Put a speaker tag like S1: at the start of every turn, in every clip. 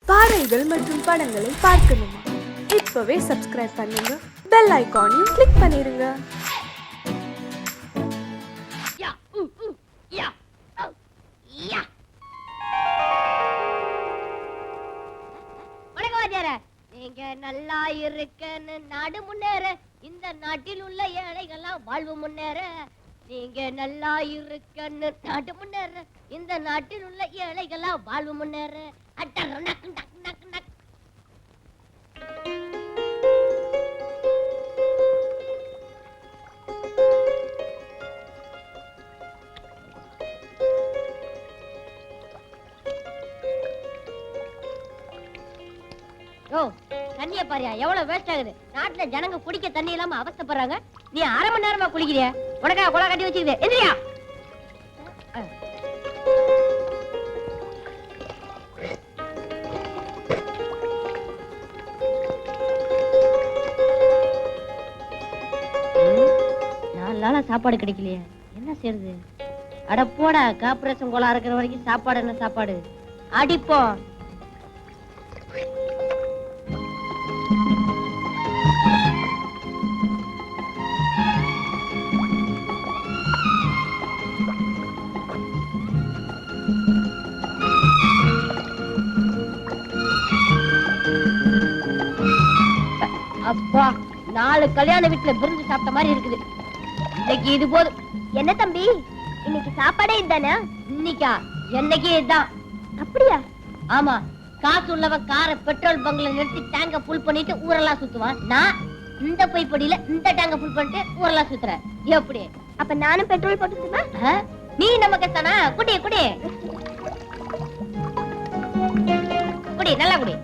S1: பாடல்கள் மற்றும் படங்களை பார்க்கணுமா? இப்பவே சப்ஸ்கிரைப் பண்ணுங்க, பெல் ஐகானையும் கிளிக் பண்ணிருங்க.
S2: நீங்க நல்லா இருக்கன்னு நாடு முன்னேற, இந்த நாட்டில் உள்ள ஏழைகள்லாம் வாழ்வு முன்னேற. நீங்க நல்லா இருக்கன்னு நாடு முன்னேற, இந்த நாட்டில் உள்ள ஏழைகள்லாம் வாழ்வு முன்னேற. அட்டர் நக் நக் நக் நக். ஓ, தண்ணிய பாரியா எவ்வளவு வேஸ்ட் ஆகுது. நாட்டுல ஜனங்க குடிக்க தண்ணி இல்லாம அவஸ்தைப்படுறாங்க. நீ அரை மணி நேரமா குளிக்கிறிய? உனக்கா குளம் கட்டி வச்சுக்குது. எந்திரியா. நாலு நாளா சாப்பாடு கிடைக்கலையே, என்ன செய்யறது? அட போடா, கார்பரேஷன் கோலா இருக்கிற வரைக்கும் சாப்பாடு என்ன சாப்பாடு? அடிப்போம். அப்பா, 4 கல்யாண வீட்டுல விருந்து சாப்பிட்ட மாதிரி இருக்குது. இன்னைக்கு இது போதும்.
S3: என்ன தம்பி, இன்னைக்கு சாப்பாடே இதுதானே?
S2: இன்னைக்கா? என்னைக்கு இதுதான்.
S3: அப்படியா?
S2: ஆமா, காசு உள்ளவன் காரை பெட்ரோல் பங்க்ல நிறுத்தி டேங்க ஃபுல் பண்ணிட்டு ஊரெல்லாம் சுத்துவான். நான் இந்த பைப்படியில இந்த டேங்க ஃபுல் பண்ணிட்டு ஊரெல்லாம் சுத்துறேன். எப்படி?
S3: அப்ப நானும் பெட்ரோல் போட்டுட்டுமா?
S2: நீ நம்ம கத்தானா? குடி குடி குடி, நல்லா குடி.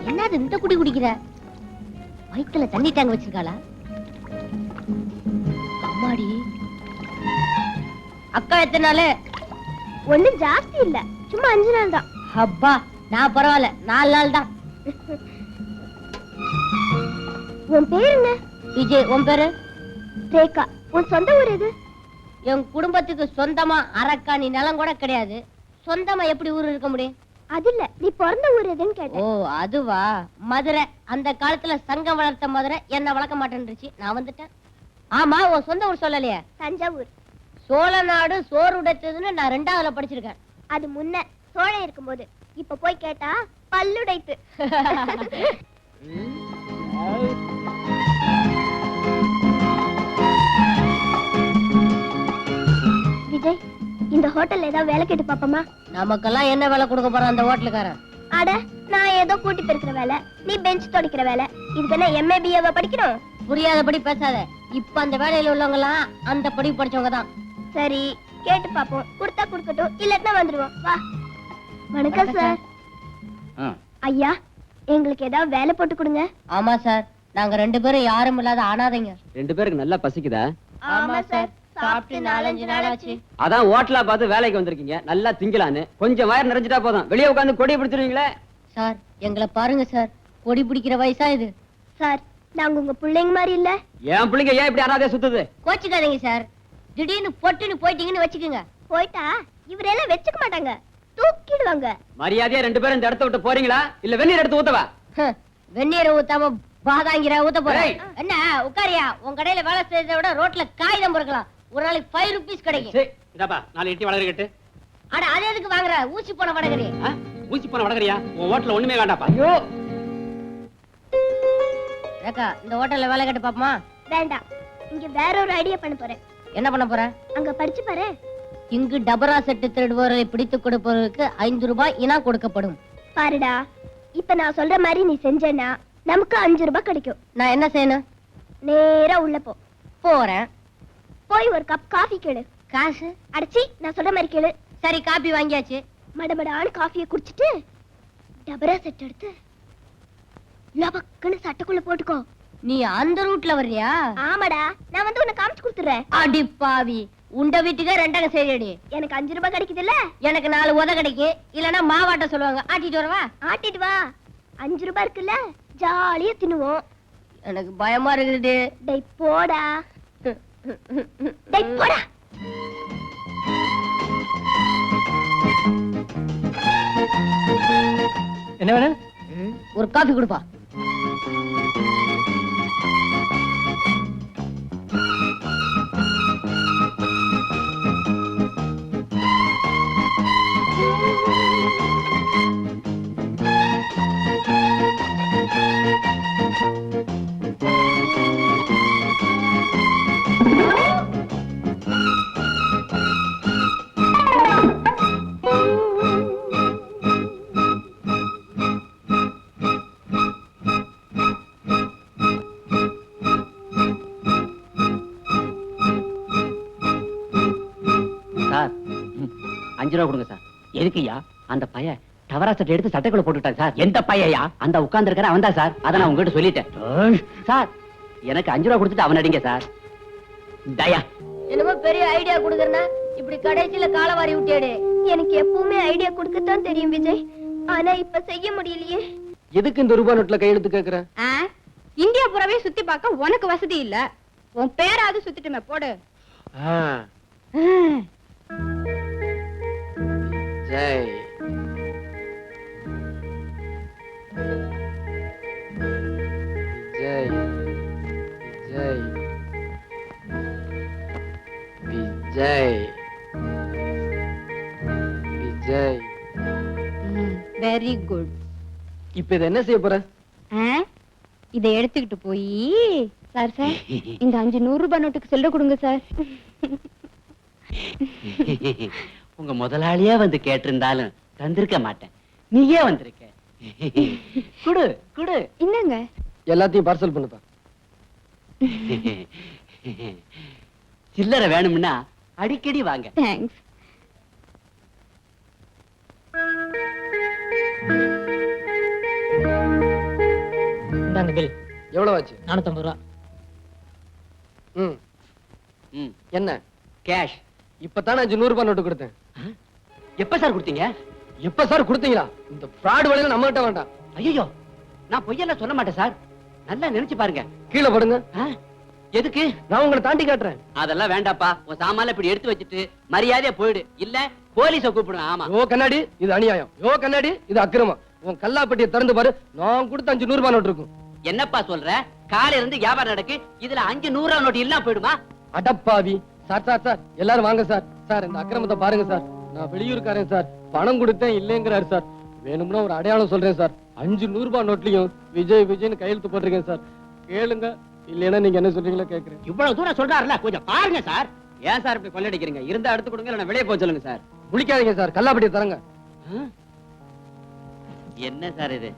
S2: என்னது இந்த குடி குடிக்கிற? வயித்துல தண்ணி டேங்க் வச்சிருக்காளா? அம்மாடி, அக்கா எத்தனை நாள்?
S3: ஒண்ணும் ஜாஸ்தி இல்ல, சும்மா 5 நாள் தான்.
S2: அப்பா, நான் பரவாயில்ல, 4 நாள் தான்.
S3: உன் பேர் என்ன?
S2: விஜய். உன் பேரு?
S3: ரேகா. உன் சொந்த ஊர் எது?
S2: என் குடும்பத்துக்கு சொந்தமா அரக்காணி நிலம் கூட கிடையாது. சொந்தமா எப்படி ஊர் இருக்க முடியும்?
S3: அது இல்ல, நீ பிறந்த ஊர் எதுன்னு கேட்டேன்.
S2: ஓ, அதுவா? மதுரை. அந்த காலத்துல சங்கம் வளர்த்த மதுரை என்ன வளர்க்க மாட்டேன்னுச்சு, நான் வந்துட்டேன். ஆமா, உன் சொந்த ஊர் சொல்லலையே?
S3: தஞ்சாவூர்.
S2: சோழ நாடு சோறு உடைத்ததுன்னு நான் 2ஆவதுல படிச்சிருக்கேன்.
S3: அது முன்ன சோழன் இருக்கும்போது. இப்ப போய் கேட்டா பல்லுடைத்து. விஜய், இந்த ஹோட்டல்ல ஏதாவது வேலை கேட்டு பாப்போமா?
S2: நமக்கெல்லாம் என்ன வேலை கொடுக்க போறான் அந்த ஹோட்டலுக்காரன்?
S3: அட, நான் ஏதோ கூட்டி பெருக்கிற வேலை, நீ பெஞ்ச் துடைக்கிற வேலை. இதுக்கு என்ன MA BA படிக்கணும்?
S2: புரியாதபடி பேசாத. இப்ப அந்த வேலையில உள்ளவங்க எல்லாம் அந்த படிப்பு படிச்சவங்க தான்.
S3: சரி, கேட்டு பாப்போம். கொடுத்தா கொடுக்கட்டும், இல்லன்னா வந்துருவோம். வா. வணக்கம் சார். ஐயா, எங்களுக்கு ஏதாவது வேலை போட்டு கொடுங்க.
S2: ஆமா சார், நாங்க 2 பேரும் யாரும் இல்லாத அனாதைங்க.
S4: 2 பேருக்கு நல்லா பசிக்குதா?
S2: ஆமா சார், சாப்பிட்டு 4-5 நாள் ஆச்சு.
S4: அதான் ஹோட்டலா பார்த்து வேலைக்கு வந்திருக்கீங்க, நல்லா திங்கலான்னு. கொஞ்சம் வயிறு நிறைஞ்சிட்டா போதும், வெளியே உட்காந்து கொடி பிடிச்சிருவீங்களே.
S2: சார், எங்களை பாருங்க சார், கொடி பிடிக்கிற வயசா இது?
S3: சார், நாங்க உங்க பிள்ளைங்க மாதிரி இல்ல.
S4: என் பிள்ளைங்க ஏன் இப்படி அனாதையா சுத்துது?
S2: கோச்சுக்காதீங்க சார். திடீர்னு பொட்டுன்னு போயிட்டீங்கன்னு வச்சுக்கோங்க.
S3: போயிட்டா இவரெல்லாம் வச்சுக்க மாட்டாங்க, தூக்கிடுவாங்க.
S4: மரியாதையா 2 பேரும் இந்த இடத்த விட்டு போறீங்களா, இல்ல வெந்நீர் எடுத்து ஊத்தவா?
S2: வெந்நீரை ஊத்தாம பாதாங்கிற ஊத்த போறேன்.
S4: ஏய்.
S2: என்ன உட்காரியா? உன் கடையில வேலை செய்யறத விட ரோட்ல காகிதம் பொறுக்கலாம். ஒரு நாளைக்கு 5 ரூபீஸ் கிடைக்கும்.
S4: சரி, இதாப்பா 4 இட்லி வடகரி கட்டு.
S2: அட, அது எதுக்கு வாங்குற? ஊசி போன வடகரி.
S4: ஊசி போன வடகரியா? உன் ஹோட்டல்ல ஒண்ணுமே வேண்டாப்பா. ஐயோ,
S2: ரேகா, இந்த ஹோட்டல்ல வேலை கேட்டு பாப்போமா?
S3: வேண்டாம், இங்க வேற ஒரு ஐடியா பண்ண போறேன்.
S2: என்ன பண்ண போற?
S3: அங்க படிச்சு பாரு.
S2: இங்கு டபரா செட்டு திருடுபவர்களை பிடித்து கொடுப்பவர்களுக்கு 5 ரூபாய் இனாம் கொடுக்கப்படும்.
S3: பாருடா, இப்ப நான் சொல்ற மாதிரி நீ செஞ்சேன்னா நமக்கு 5 ரூபாய் கிடைக்கும்.
S2: நான் என்ன செய்யணும்?
S3: நேரா உள்ள போ.
S2: போறேன்.
S3: போய் ஒரு கப் காஃபி கேளு.
S2: காசு?
S3: அடிச்சி, நான் சொல்ற மாதிரி கேளு.
S2: சரி, காபி வாங்கியாச்சு.
S3: மடமடான்னு காஃபியை குடிச்சிட்டு டபரா செட் எடுத்து லபக்குன்னு சட்டைக்குள்ள போட்டுக்கோ.
S2: நீ அந்த ரூட்ல வர்றியா?
S3: ஆமாடா, நான் வந்து உன்னை காமிச்சு கொடுத்துறேன்.
S2: அடி பாவி, உண்ட வீட்டுக்கு 2 சரிடி.
S3: எனக்கு 5 ரூபாய் கிடைக்குது இல்ல?
S2: எனக்கு 4 உத கிடைக்கும். இல்லன்னா மாவாட்ட சொல்லுவாங்க. ஆட்டிட்டு வரவா?
S3: ஆட்டிட்டு வா. 5 ரூபாய் இருக்குல்ல, ஜாலியா தின்னுவோம்.
S2: எனக்கு பயமா இருக்குது.
S3: டேய் போடா. டேய் போடா.
S5: என்ன வேணும்?
S2: ஒரு காஃபி கொடுப்பா.
S4: சார் 5 ரூபா கொடுங்க சார்.
S5: எதுக்குயா?
S4: அந்த பையன் டவரா சட்டை எடுத்து சட்டைக்குள்ள போட்டுட்டான் சார்.
S5: எந்த பையயா?
S4: அந்த உட்கார்ந்து இருக்கிற அவன் தான் சார். அதை நான் உங்ககிட்ட சொல்லிட்டேன் சார். எனக்கு 5 ரூபா கொடுத்துட்டு அவன் அடிங்க சார்.
S5: தயா,
S2: என்னமோ பெரிய ஐடியா கொடுக்கறனா இப்படி கடைசியில காலவாரி விட்டியாடே.
S3: எனக்கு எப்பவுமே ஐடியா கொடுக்கத்தான் தெரியும் விஜய், ஆனா இப்ப செய்ய முடியலையே.
S6: எதுக்கு இந்த ரூபாய் நோட்ல கையெழுத்து கேக்குற?
S1: இந்தியா புறவே சுத்தி பார்க்க உனக்கு வசதி இல்ல, உன் பேராவது சுத்திட்டுமே போடு.
S6: ஜெய் விஜய் விஜய் விஜய் விஜய்.
S1: Very good.
S6: இப்ப இதை என்ன செய்ய போற?
S1: இதை எடுத்துக்கிட்டு போய் சார் சார் இந்த 500 ரூபாய் நோட்டுக்கு செல்ல கொடுங்க சார்.
S4: உங்க முதலாளியே வந்து கேட்டிருந்தாலும் தந்திருக்க மாட்டேன். நீயே வந்திருக்க. குடு குடு.
S1: என்னங்க?
S6: எல்லாத்தையும் பார்சல் பண்ணுப்பா.
S4: சில்லறை வேணும்னா அடிக்கடி வாங்க.
S1: தேங்க்ஸ்.
S5: இந்தாங்க பில்.
S6: எவ்வளவு ஆச்சு?
S5: 450 ரூபா.
S6: ம்
S4: ம்,
S6: என்ன?
S4: கேஷ்.
S6: இப்பதானே 500 ரூபாய் நோட்டு கொடுத்தேன்.
S4: எப்ப சார் கொடுத்தீங்க?
S6: எப்ப சார் கொடுத்தீங்களா? இந்த ஃப்ராட் வழியில நம்ம கிட்ட வேண்டாம்.
S4: ஐயோ, நான் பொய்யெல்லாம் சொல்ல மாட்டேன் சார். நல்லா நினைச்சு பாருங்க.
S6: கீழே படுங்க.
S4: ஆ? எதுக்கு?
S6: நான் உங்களை தாண்டி காட்டுறேன்.
S4: அதெல்லாம் வேண்டாப்பா. உன் சாமான்ல இப்படி எடுத்து வச்சுட்டு மரியாதையா போயிடு. இல்ல போலீஸ கூப்பிடுவேன். ஆமா.
S6: யோ கண்ணாடி, இது அநியாயம். யோ கண்ணாடி, இது அக்கிரமம். உன் கல்லாப்பட்டியை திறந்து பாரு. நான் கொடுத்த 500 ரூபாய் நோட்டு இருக்கும்.
S4: என்னப்பா சொல்ற? காலையில இருந்து வியாபாரம் நடக்கு, இதுல 500 ரூபா நோட்டு இல்லாம போயிடுமா?
S6: அடப்பாவி. சார் சார் சார், எல்லாரும் வாங்க சார். சார் இந்த அக்கிரமத்தை பாருங்க சார். நான் வெளியூருக்காரன் சார். பணம் கொடுத்தேன் இல்லைங்கிறாரு சார். வேணும்னா ஒரு அடையாளம் சொல்றேன் சார். 500 ரூபாய் நோட்லயும் விஜய் விஜய்னு கையெழுத்து போட்டிருக்கேன் சார். கேளுங்க, இல்லைன்னா நீங்க என்ன சொல்றீங்களோ கேக்குறேன்.
S5: இவ்வளவு தூரம் சொல்றாருல, கொஞ்சம் பாருங்க சார்.
S4: ஏன் சார் இப்படி கொள்ளடிக்கிறீங்க? இருந்தா எடுத்து கொடுங்க, இல்ல வெளியே போக சொல்லுங்க சார்.
S6: குளிக்காதீங்க சார், கல்லாப்பட்டியை தரங்க.
S4: என்ன சார் இது?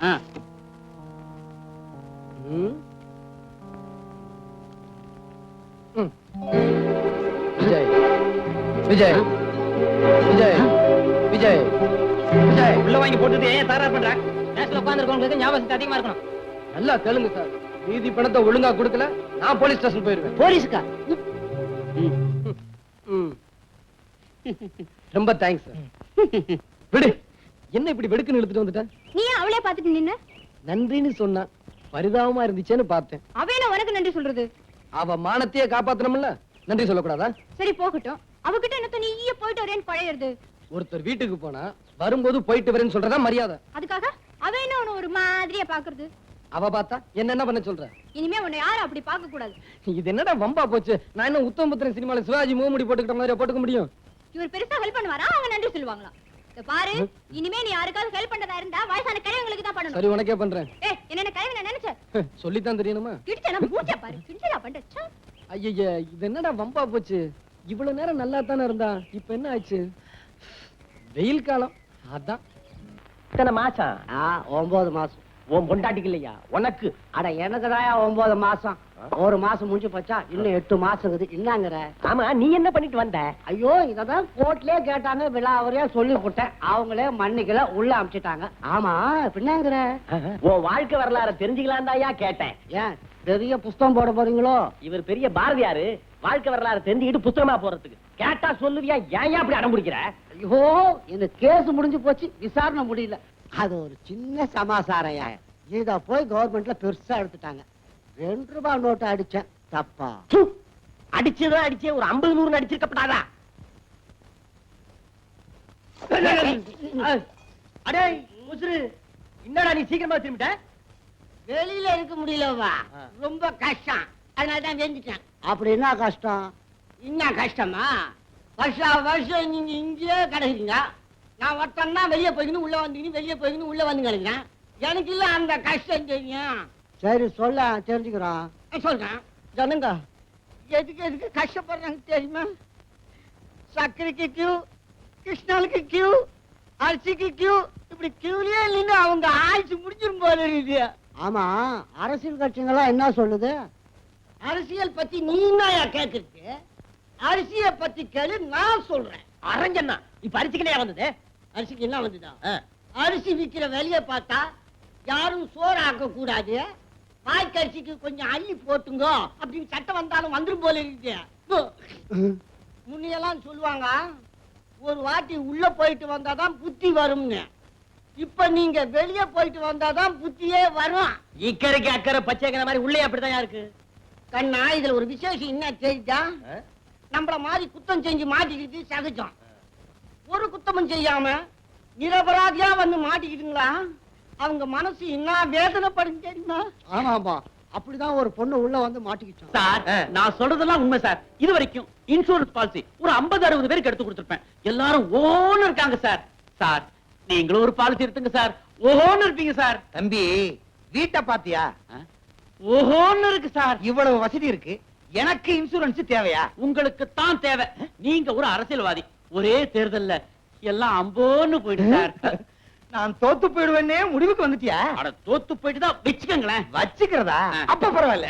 S4: ஆ,
S6: ம். ம். விஜய் விஜய் விஜய் விஜய் விஜய்.
S5: உள்ள வாங்கி போட்டுட்டு ஏன் தகராறு பண்ற? நேரத்துல உட்கார்ந்திருக்கவங்களுக்கு ஞாபகம் அதிகமா இருக்கணும்.
S6: நல்லா கேளுங்க சார். மீதி பணத்தை ஒழுங்கா கொடுக்கல நான் போலீஸ் ஸ்டேஷன் போயிருவேன்.
S5: போலீஸுக்கா?
S6: ம். ரொம்ப தேங்க்ஸ் சார். விடு. என்ன இப்படி வெடுக்குன்னு இழுத்துட்டு வந்துட்டேன்?
S1: நீ ஏன் அவளே பாத்துட்டு நின்னு?
S6: நன்றின்னு சொன்னா பரிதாபமா இருந்துச்சேன்னு பார்த்தேன்.
S1: அவன உனக்கு நன்றி சொல்றது?
S6: அவ மானத்தையே காப்பாத்தணும்ல, நன்றி சொல்லக்கூடாதா?
S1: சரி போகட்டும். அவகிட்ட என்ன நீயே போயிட்டு வரேன்னு பழையிறது.
S6: ஒருத்தர் வீட்டுக்கு போனா வரும்போது போயிட்டு வரேன்னு சொல்றதா மரியாதை.
S1: அதுக்காக அவ என்ன உன்னை ஒரு மாதிரியா பாக்குறது?
S6: அவ பார்த்தா என்ன பண்ண சொல்ற?
S1: இனிமே உன்னை யாரும் அப்படி பார்க்க கூடாது.
S6: இது என்னடா வம்பா போச்சு? நான் என்ன உத்தமபுத்திரன் சினிமால சிவாஜி மூமுடி போட்டுக்கிட்ட மாதிரி போட்டுக்க முடியும்?
S1: இவர் பெருசா ஹெல்ப் பண்ணுவாரா? அவங்க நன்றி சொல்லுவாங்களா? இத பாரு, இனிமே நீ யாருக்காவது ஹெல்ப் பண்றதா இருந்தா வயசான கிழவங்களுக்கு தான் பண்ணணும்.
S6: சரி, உனக்கே பண்றேன்.
S1: என்ன கிழவி நான் நினைச்சேன்.
S6: சொல்லித்தான் தெரியணுமா?
S1: கிட்ட நான் மூச்ச பாரு. கிட்டடா பண்றச்சா.
S6: ஐய, இது என்னடா வம்பா போச்சு? இவ்வளவு நேரம் நல்லா தானே இருந்தா, இப்ப என்ன ஆச்சு? வெயில் காலம் அதான்.
S5: இத்தனை மாசம்?
S4: 9 மாசம்.
S5: உன் பொண்டாட்டிக்கு இல்லையா, உனக்கு?
S4: அட எனக்குதாயா 9 மாசம். ஒரு மாசம் முடிஞ்சு போச்சா, இன்னும் 8 மாசம் இருக்குது. என்னங்கிற?
S5: ஆமா, நீ என்ன பண்ணிட்டு வந்த?
S4: ஐயோ, இததான் கோர்ட்லயே கேட்டாங்க, விழாவறியா சொல்லி போட்டேன். அவங்களே மன்னிக்கல, உள்ள அமிச்சிட்டாங்க. ஆமா, பின்னாங்கிற?
S5: உன் வாழ்க்கை வரலாறு தெரிஞ்சுக்கலாம் தாயா கேட்டேன்.
S4: ஏன் பெரிய புஸ்தகம் போட போறீங்களோ?
S5: இவர் பெரிய பாரதியாரு, வாழ்க்கை வரலாறு தெரிஞ்சுக்கிட்டு புத்தகமா போறதுக்கு. கேட்டா சொல்லுவியா? ஏன் அப்படி அடம் பிடிக்கிற?
S4: ஐயோ, இந்த கேஸ் முடிஞ்சு போச்சு, விசாரணை முடியல. அது ஒரு சின்ன சமாசாரையா. இத போய் கவர்மெண்ட்ல பெருசா எடுத்துட்டாங்க. 2 ரூபாய் நோட்டு அடிச்சேன், தப்பா?
S5: அடிச்சே ஒரு 50 100 அடிச்சிருக்கப்படாதா? அடே முசுரு, என்னடா நீ சீக்கிரமா திரும்பிட்ட?
S4: வெளியில இருக்க முடியலவா, ரொம்ப கஷ்டம், அதனாலதான் வெந்துட்டேன். அப்படி என்ன கஷ்டம்? என்ன கஷ்டமா? வருஷம் நீங்க இங்கேயே கிடைக்கிறீங்க, நான் ஒருத்தன்னா வெளியே போய்க்கணும் உள்ள வந்தீங்கன்னு, வெளியே போய்க்கணும் உள்ள வந்து கிடைக்கிறேன். எனக்கு இல்ல அந்த கஷ்டம் தெரியும். சரி சொல்ல தெரிஞ்சுக்கிறோம். சொல்றேன் ஜனங்க எதுக்கு கஷ்டப்படுறாங்க தெரியுமா? சர்க்கரைக்கு கியூ, கிருஷ்ணாலுக்கு கியூ, அரிசிக்கு கியூ, இப்படி கியூலயே நின்று அவங்க ஆயுசு முடிஞ்சிரும் போல இருக்குது. ஆமா, அரசியல் கட்சிங்கெல்லாம் என்ன சொல்லுது? அரசியல் பத்தி நீ என்ன கேக்குறது? அரிசியை பத்தி கேளு, நான் சொல்றேன்.
S5: அரஞ்சண்ணா, இப்ப அரிசிக்கலையா வந்தது?
S4: அரிசிக்கு என்ன வந்துதா? அரிசி விக்கிற வேலையை பார்த்தா யாரும் சோறு ஆக்க கூடாது, வாய்க்கரிசிக்கு கொஞ்சம் அள்ளி போட்டுங்க அப்படின்னு சட்டம் வந்தாலும் வந்துரும் போல இருக்கு. முன்னையெல்லாம் சொல்லுவாங்க ஒரு வாட்டி உள்ள போயிட்டு வந்தாதான் புத்தி வரும்னு. இப்ப நீங்க வெளியே போயிட்டு வந்தாதான் புத்தியே வரும்.
S5: இக்கரைக்கு அக்கறை பச்சைக்கிற மாதிரி உள்ளே அப்படிதான் இருக்கு.
S4: கண்ணா, இதுல ஒரு விசேஷம் என்ன தெரியுதா? நம்மள மாதிரி குத்தம் செஞ்சு மாட்டிக்கிட்டு சகஜம். ஒரு குத்தமும் செய்யாம நிரபராதியா வந்து மாட்டிக்கிட்டுங்களா, அவங்க மனசு என்ன வேதனைப்படும் தெரியுமா? ஆமா, அப்படிதான் ஒரு பொண்ணு உள்ள வந்து மாட்டிக்கிட்டோம்.
S7: சார், நான் சொல்றதெல்லாம் உண்மை சார். இது வரைக்கும் இன்சூரன்ஸ் பாலிசி ஒரு 50-60 பேருக்கு எடுத்து கொடுத்திருப்பேன். எல்லாரும் ஓன்னு இருக்காங்க சார். சார், நீங்களும் ஒரு பாலிசி எடுத்துங்க சார், ஓன்னு இருப்பீங்க சார்.
S8: தம்பி, வீட்டை பாத்தியா?
S7: ஓஹோன்னு இருக்கு சார்.
S8: இவ்வளவு வசதி இருக்கு, எனக்கு இன்சூரன்ஸ் தேவையா?
S7: உங்களுக்கு தான் தேவை. நீங்க ஒரு அரசியல்வாதி. ஒரே தேர்தல்ல எல்லாம் அம்போன்னு போயிடு சார்.
S8: நான் தோத்து போயிடுவேன்னே முடிவுக்கு வந்துட்டியா?
S7: அட, தோத்து போயிட்டு தான் வச்சுக்கங்களேன்.
S8: வச்சுக்கிறதா? அப்ப பரவாயில்ல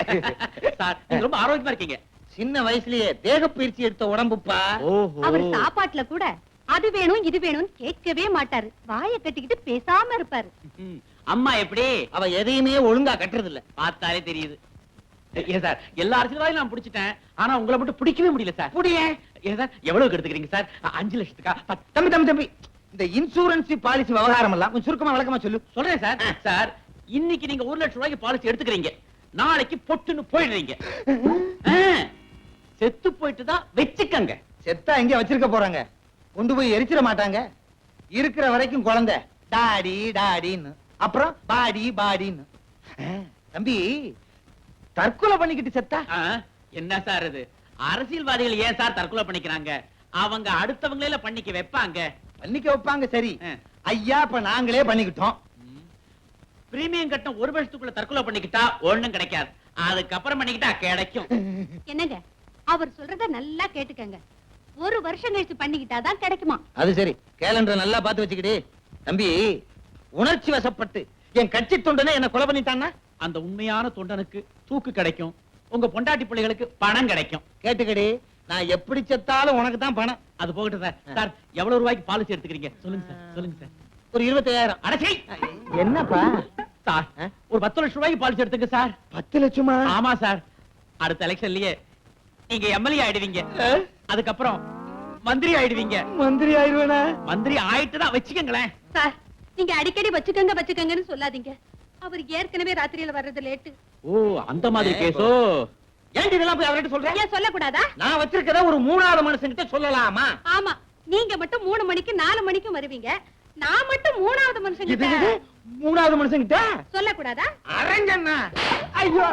S7: சார், நீங்க ரொம்ப ஆரோக்கியமா இருக்கீங்க.
S8: சின்ன வயசுலயே தேக பயிற்சி எடுத்த உடம்புப்பா.
S2: அவர் சாப்பாட்டுல கூட அது வேணும் இது வேணும் கேட்கவே மாட்டாரு. வாயை கட்டிக்கிட்டு பேசாம இருப்பாரு.
S7: ம், அம்மா எப்படி?
S8: அவ எதையுமே ஒழுங்கா கட்டுறது இல்ல,
S7: பார்த்தாலே தெரியுது. ஏன் சார், எல்லா அரசியல்வாதியும் நான் பிடிச்சிட்டேன், ஆனா உங்களை மட்டும் பிடிக்கவே முடியல சார்.
S8: புடிய.
S7: ஏன் சார், எவ்வளவு எடுத்துக்கிறீங்க சார்? 5 லட்சத்துக்கா?
S8: தம்பி, இந்த இன்சூரன்ஸ் பாலிசி விவகாரம் எல்லாம் கொஞ்சம் சுருக்கமா விளக்கமா சொல்லு.
S7: சொல்றேன் சார். சார், இன்னைக்கு நீங்க 1 லட்சம் ரூபாய்க்கு பாலிசி எடுத்துக்கிறீங்க, நாளைக்கு பொட்டுன்னு போயிடுறீங்க. செத்து போயிட்டு தான் வச்சுக்கங்க.
S8: செத்தா எங்க வச்சிருக்க போறாங்க? கொண்டு போய் எரிச்சிட மாட்டாங்க. இருக்கிற வரைக்கும் குழந்தை டாடி டாடின்னு, அப்புறம் பாடி பாடின்னு. தம்பி, தற்கொலை பண்ணிக்கிட்டு செத்தா?
S7: என்ன சார் இது? அரசியல்வாதிகள் ஏன் சார் தற்கொலை பண்ணிக்கிறாங்க? அவங்க அடுத்தவங்களே பண்ணிக்க வைப்பாங்க.
S8: பண்ணிக்க வைப்பாங்க, சரி. ஐயா, இப்ப நாங்களே பண்ணிக்கிட்டோம்.
S7: பிரீமியம் கட்டம் 1 வருஷத்துக்குள்ள தற்கொலை பண்ணிக்கிட்டா ஒண்ணும் கிடைக்காது, அதுக்கப்புறம் பண்ணிக்கிட்டா கிடைக்கும்.
S2: என்னங்க, அவர் சொல்றத நல்லா கேட்டுக்கங்க. 1 வருஷம் கழிச்சு பண்ணிக்கிட்டாதான் கிடைக்குமா?
S8: அது சரி, கேலண்டர் நல்லா பார்த்து வச்சுக்கிட்டு. தம்பி, உணர்ச்சி வசப்பட்டு என் கட்சி தொண்டனை என்ன கொலை பண்ணிட்டான்னா
S7: அந்த உண்மையான தொண்டனுக்கு தூக்கு கிடைக்கும், உங்க பொண்டாட்டி பிள்ளைகளுக்கு பணம் கிடைக்கும்.
S8: கேட்டுக்கடி, நான் எப்படி செத்தாலும் உனக்கு தான் பணம்.
S7: அது போகட்டும் சார். சார், எவ்வளவு ரூபாய்க்கு பாலிசி எடுத்துக்கிறீங்க? சொல்லுங்க சார், சொல்லுங்க சார்.
S8: ஒரு 25,000.
S7: அடச்சை!
S8: என்னப்பா
S7: சார், ஒரு 10 லட்சம் ரூபாய்க்கு பாலிசி எடுத்துங்க சார்.
S8: 10 லட்சமா?
S7: ஆமா சார், அடுத்த எலெக்ஷன்லயே நீங்க எம்எல்ஏ ஆயிடுவீங்க, அதுக்கப்புறம் மந்திரி ஆயிடுவீங்க.
S8: மந்திரி ஆயிடுவேனா?
S7: மந்திரி ஆயிட்டு தான் வச்சுக்கங்களேன்.
S2: சார், நீங்க அடிக்கடி வச்சுக்கங்கன்னு சொல்லாதீங்க. அவர் ஏற்கனவே ராத்திரியில வர்றது லேட்டு.
S7: ஓ, அந்த மாதிரி கேஸோ?
S8: ஏன் இதெல்லாம் போய் அவர்கிட்ட சொல்றேன்?
S2: ஏன் சொல்லக்கூடாதா?
S8: நான் வச்சிருக்கத ஒரு 3வது மனுஷன்கிட்ட சொல்லலாமா?
S2: ஆமா, நீங்க மட்டும் 3 மணிக்கு 4 மணிக்கு வருவீங்க, நான் மட்டும் 3வது மனுஷங்கிட்ட
S8: 3வது மனுஷன்கிட்ட
S2: சொல்லக்கூடாதா?
S8: அரஞ்சண்ணா, ஐயோ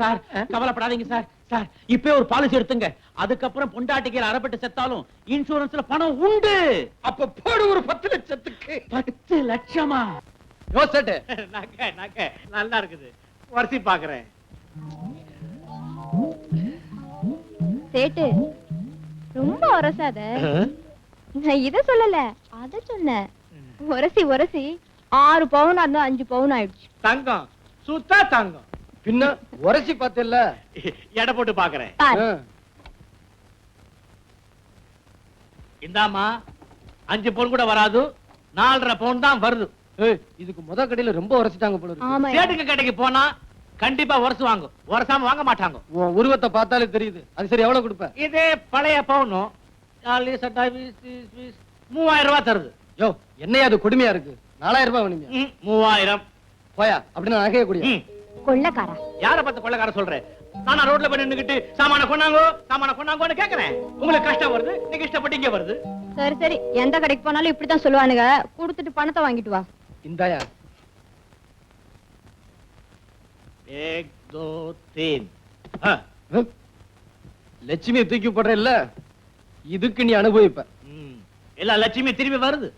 S7: சார், கவலைப்படாதீங்க சார். சார், இப்பவே ஒரு பாலிசி எடுத்துங்க, அதுக்கப்புறம் பொண்டாட்டிக்கு அறப்பட்டு செத்தாலும் இன்சூரன்ஸ்ல பணம் உண்டு.
S8: அப்ப போடு ஒரு 10 லட்சத்துக்கு.
S7: 10 லட்சமா?
S6: யோசட்டு
S5: நக்க நல்லா இருக்குது, வரிசை பாக்குறேன்.
S3: சேட்டு, ரொம்ப உரசாத. நான் இத சொல்லல, அத சொன்னேன். உரசி 6 பவுன் அந்த 5 பவுன் ஆயிடுச்சு.
S5: தங்கம் சுத்தா தங்கம்.
S6: பின்ன உரசி பார்த்தல
S5: எடை போட்டு பாக்குறேன்.
S3: பாரு.
S5: இந்தாமா, 5 பவுன் கூட வராது, 4.5 பவுன் தான் வருது.
S6: இதுக்கு முத கடையில ரொம்ப உரசிட்டாங்க போல இருக்கு.
S3: ஆமா.
S5: சேட்டுங்க கடைக்கு போனா கண்டிப்பா உரசு வாங்க, உரசாம வாங்க மாட்டாங்க.
S6: உன் உருவத்தை பார்த்தாலே தெரியுது. அது சரி, எவ்வளவு கொடுப்ப?
S5: இதே பழைய பவுனும் 3000 ரூபாய் தருது.
S6: யோ, என்னையா அது கொடுமையா இருக்கு? 4000 ரூபாய் வேணுங்க.
S5: 3000.
S6: போயா, அப்படின்னா நகைய கூடிய.
S3: கொள்ளக்காரா.
S5: யார பார்த்து கொள்ளக்கார சொல்றேன்?
S7: நானா ரோட்ல போய் நின்னுகிட்டு சாமான கொண்டாங்கோன்னு கேக்குறேன். உங்களுக்கு கஷ்டம் வருது, நீங்க இஷ்டப்பட்டு இங்க வருது.
S2: சரி சரி, எந்த கடைக்கு போனாலும் இப்படித்தான் சொல்லுவானுங்க. கொடுத்துட்டு பணத்தை வாங்கிட்டு வா.
S6: இந்தாயா.
S7: एक दो तीन.
S6: லட்சுமியை தூக்கி போடுற இல்ல, இதுக்கு நீ அனுபவிப்ப.
S7: எல்லா லட்சுமி திரும்பி வருது.